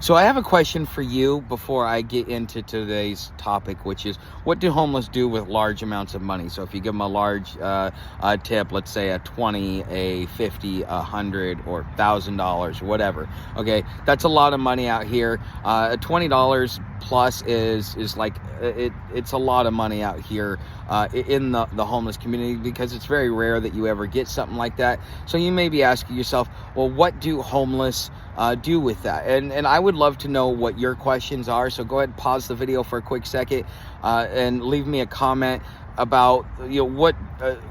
So I have a question for you before I get into today's topic, which is what do homeless do with large amounts of money? So if you give them a large tip, let's say a 20, a 50, $100, or $1,000, whatever. Okay, that's a lot of money out here. $20 plus is like it's a lot of money out here in the homeless community, because it's very rare that you ever get something like that. So you may be asking yourself, well, what do homeless do with that? And I would love to know what your questions are. So go ahead and pause the video for a quick second and leave me a comment about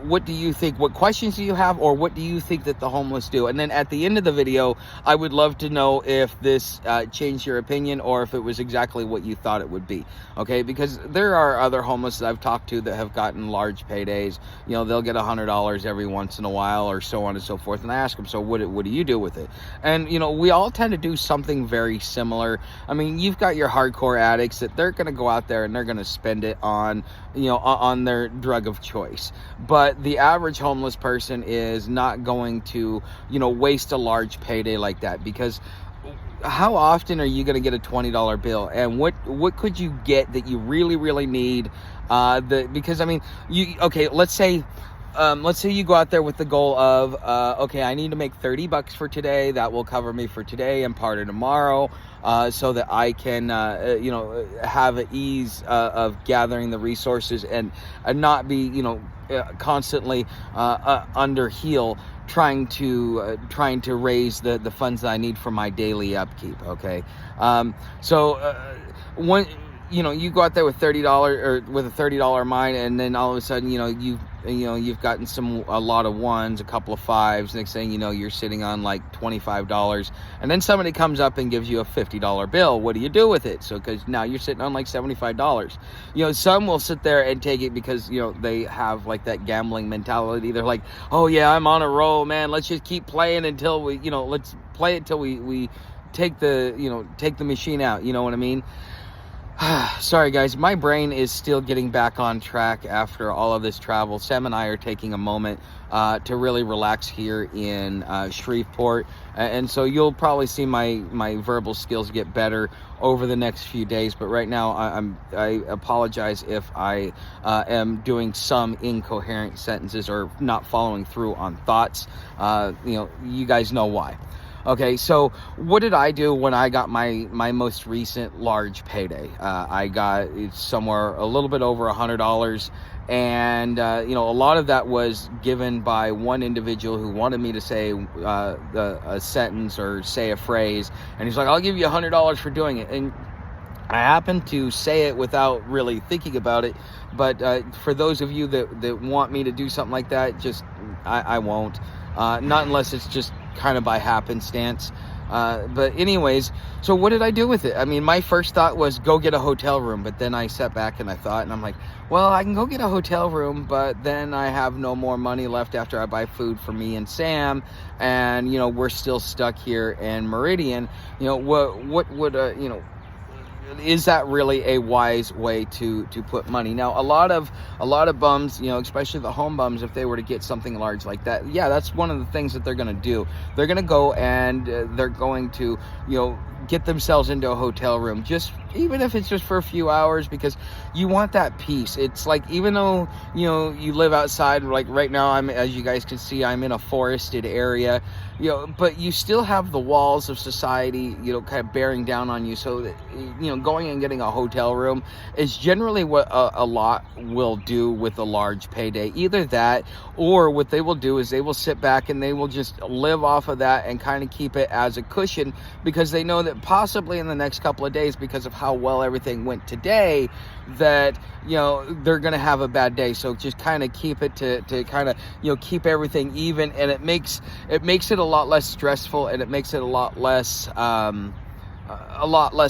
what do you think, what questions do you have, or what do you think that the homeless do? And then at the end of the video, I would love to know if this changed your opinion or if it was exactly what you thought it would be. Okay, because there are other homeless that I've talked to that have gotten large paydays. They'll get $100 every once in a while, or so on and so forth. And I ask them, so what do you do with it? And we all tend to do something very similar. I mean, you've got your hardcore addicts that they're going to go out there and they're going to spend it on on their drug of choice. But the average homeless person is not going to waste a large payday like that, because how often are you going to get a $20 bill? And what could you get that you really need? Because I mean, let's say you go out there with the goal of, okay, I need to make $30 for today. That will cover me for today and part of tomorrow, so that I can, have an ease of gathering the resources and not be, constantly under heel trying to raise the funds that I need for my daily upkeep. Okay, when you go out there with $30 or with a $30 mine, and then all of a sudden you've gotten a lot of ones, a couple of fives. Next thing you know, you're sitting on like $25, and then somebody comes up and gives you a $50 bill. What do you do with it? So because now you're sitting on like $75. Some will sit there and take it because they have like that gambling mentality. They're like, oh yeah, I'm on a roll, man, let's just keep playing until we let's play it till we take the machine out. You know what I mean? Sorry guys, my brain is still getting back on track after all of this travel. Sam and I are taking a moment to really relax here in Shreveport, and so you'll probably see my verbal skills get better over the next few days. But right now I apologize if I am doing some incoherent sentences or not following through on thoughts. You guys know why. Okay, so what did I do when I got my most recent large payday? I got somewhere a little bit over $100, and a lot of that was given by one individual who wanted me to say a sentence or say a phrase, and he's like, I'll give you $100 for doing it. And I happened to say it without really thinking about it, but for those of you that want me to do something like that, I won't. Not unless it's just kind of by happenstance. But anyways, so what did I do with it? I mean, my first thought was go get a hotel room, but then I sat back and I thought, and I'm like, well, I can go get a hotel room, but then I have no more money left after I buy food for me and Sam, and we're still stuck here in Meridian. What would is that really a wise way to put money? Now, a lot of bums, especially the home bums, if they were to get something large like that, yeah, that's one of the things that they're going to do. They're going to go and they're going to, get themselves into a hotel room, even if it's just for a few hours, because you want that peace. It's like, even though you live outside, like right now, as you guys can see, I'm in a forested area, but you still have the walls of society kind of bearing down on you. So that, going and getting a hotel room is generally what a lot will do with a large payday. Either that, or what they will do is they will sit back and they will just live off of that and kind of keep it as a cushion, because they know that possibly in the next couple of days, because of how well everything went today, that they're gonna have a bad day. So just kind of keep it to kind of keep everything even, and it makes it a lot less stressful, and it makes it a lot less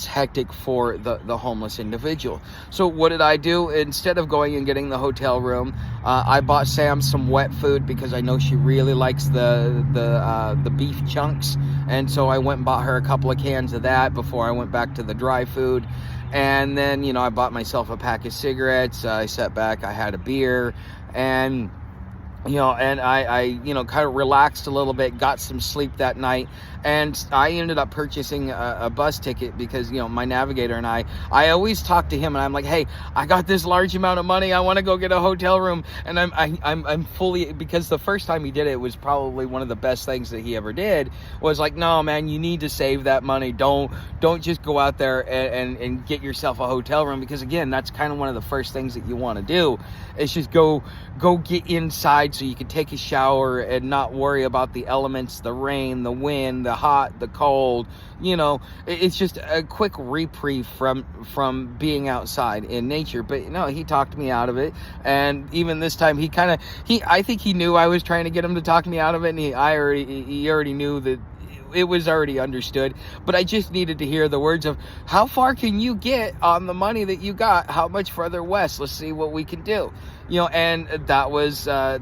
hectic for the homeless individual. So what did I do? Instead of going and getting the hotel room, I bought Sam some wet food, because I know she really likes the beef chunks, and so I went and bought her a couple of cans of that before I went back to the dry food. And then I bought myself a pack of cigarettes. I sat back, I had a beer, and And I kind of relaxed a little bit, got some sleep that night, and I ended up purchasing a bus ticket because, my navigator and I always talk to him, and I'm like, hey, I got this large amount of money, I want to go get a hotel room, and I'm fully, because the first time he did it was probably one of the best things that he ever did, was like, no, man, you need to save that money. Don't just go out there and get yourself a hotel room, because again, that's kind of one of the first things that you want to do, is just go get inside so you can take a shower and not worry about the elements, the rain, the wind, the hot, the cold. It's just a quick reprieve from being outside in nature. But no, he talked me out of it, and even this time I think he knew I was trying to get him to talk me out of it, and he already knew that it was already understood, but I just needed to hear the words of, how far can you get on the money that you got? How much further west? Let's see what we can do. And that was, the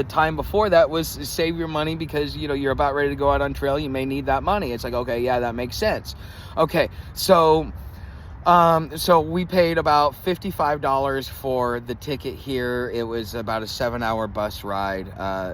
time before that was save your money, because, you're about ready to go out on trail. You may need that money. It's like, okay, yeah, that makes sense. Okay. So we paid about $55 for the ticket here. It was about a 7-hour bus ride,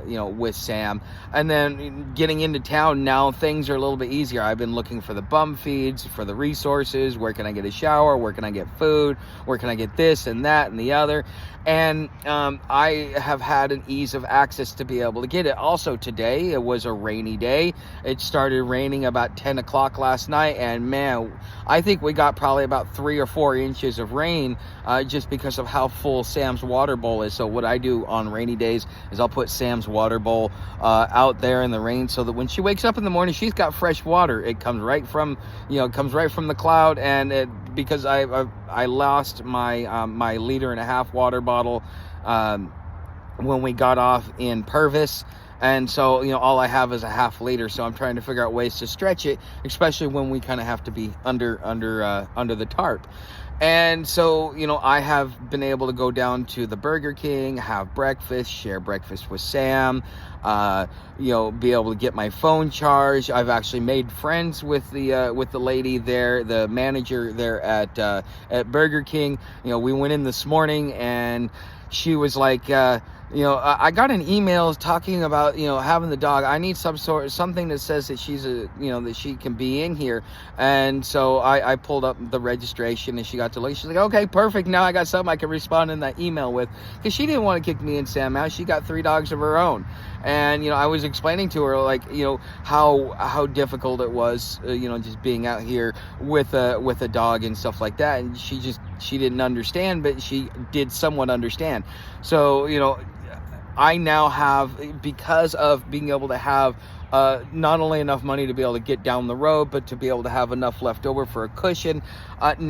with Sam. And then getting into town, now things are a little bit easier. I've been looking for the bum feeds, for the resources. Where can I get a shower? Where can I get food? Where can I get this and that and the other? And I have had an ease of access to be able to get it. Also today, it was a rainy day. It started raining about 10 o'clock last night. And man, I think we got probably about 3 or 4 inches of rain just because of how full Sam's water bowl is. So what I do on rainy days is I'll put Sam's water bowl out there in the rain, so that when she wakes up in the morning, she's got fresh water. It comes right from the cloud. And because I lost my my 1.5 liter water bottle when we got off in Purvis. And so, all I have is a 1/2 liter. So I'm trying to figure out ways to stretch it, especially when we kind of have to be under the tarp. And so, I have been able to go down to the Burger King, have breakfast, share breakfast with Sam, be able to get my phone charged. I've actually made friends with the lady there, the manager there at Burger King. We went in this morning, and she was like, I got an email talking about, having the dog. I need something that says that that she can be in here. And so I pulled up the registration, and she got to look. She's like, okay, perfect. Now I got something I can respond in that email with, because she didn't want to kick me and Sam out. She got 3 dogs of her own. And, I was explaining to her, like, how difficult it was, just being out here with a dog and stuff like that. And she didn't understand, but she did somewhat understand. So, I now have, because of being able to have not only enough money to be able to get down the road, but to be able to have enough left over for a cushion. I'm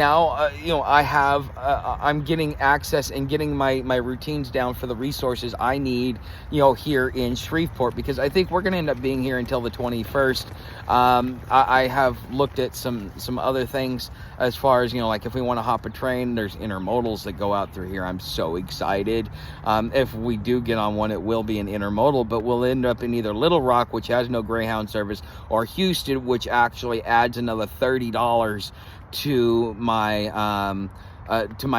getting access and getting my routines down for the resources I need, here in Shreveport, because I think we're going to end up being here until the 21st. I have looked at some other things as far as, like if we want to hop a train, there's intermodals that go out through here. I'm so excited. If we do get on one, it will be an intermodal, but we'll end up in either Little Rock, which has no Greyhound service, or Houston, which actually adds another $30 to my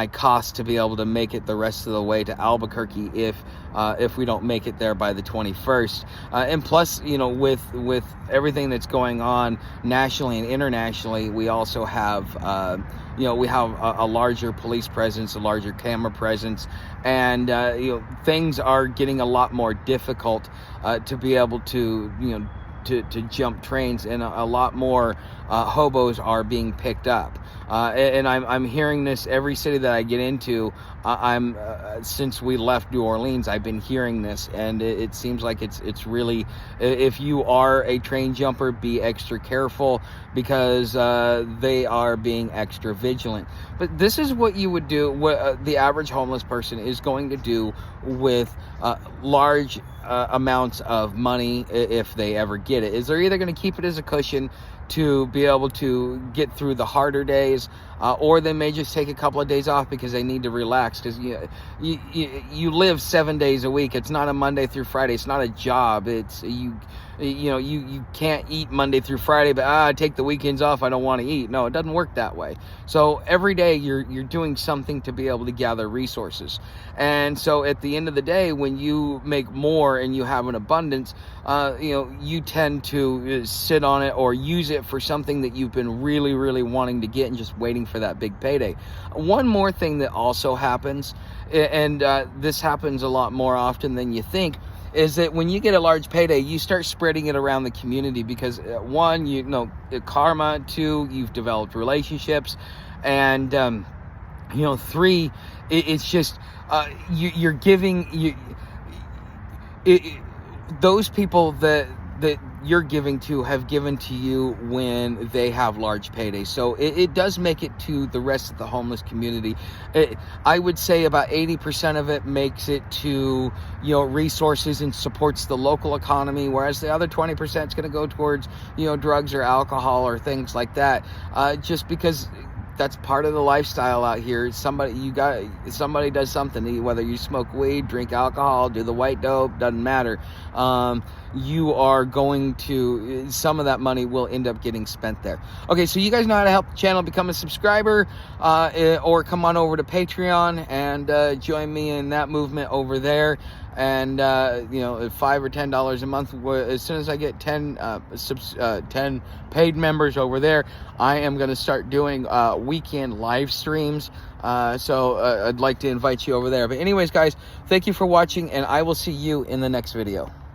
cost to be able to make it the rest of the way to Albuquerque if we don't make it there by the 21st. And plus, with everything that's going on nationally and internationally, we also have we have a larger police presence, a larger camera presence, and things are getting a lot more difficult to be able to to jump trains, and a lot more hobos are being picked up. And I'm hearing this every city that I get into. Since we left New Orleans, I've been hearing this, and it seems like it's really, if you are a train jumper, be extra careful, because they are being extra vigilant. But this is what you would do, what the average homeless person is going to do with large amounts of money if they ever get it, is they're either going to keep it as a cushion to be able to get through the harder days, or they may just take a couple of days off because they need to relax, because you live 7 days a week. It's not a Monday through Friday. It's not a job. You know, you can't eat Monday through Friday, but I take the weekends off, I don't want to eat. No, it doesn't work that way. So every day you're doing something to be able to gather resources. And so at the end of the day, when you make more and you have an abundance, you know, you tend to sit on it or use it for something that you've been really, really wanting to get and just waiting for that big payday. One more thing that also happens, and this happens a lot more often than you think, is that when you get a large payday, you start spreading it around the community because one, you know, karma, two, you've developed relationships, and you know, three, it's just you're giving those people that you're giving to have given to you when they have large paydays. So it does make it to the rest of the homeless community. I would say about 80% of it makes it to, you know, resources and supports the local economy, whereas the other 20% is going to go towards, you know, drugs or alcohol or things like that, just because that's part of the lifestyle out here. Somebody does something, whether you smoke weed, drink alcohol, do the white dope, doesn't matter. You are going to, some of that money will end up getting spent there. Okay, so you guys know how to help the channel. Become a subscriber, or come on over to Patreon and join me in that movement over there. And you know, $5 or $10 a month, as soon as I get 10 paid members over there, I am going to start doing weekend live streams. So I'd like to invite you over there. But anyways, guys, thank you for watching, and I will see you in the next video.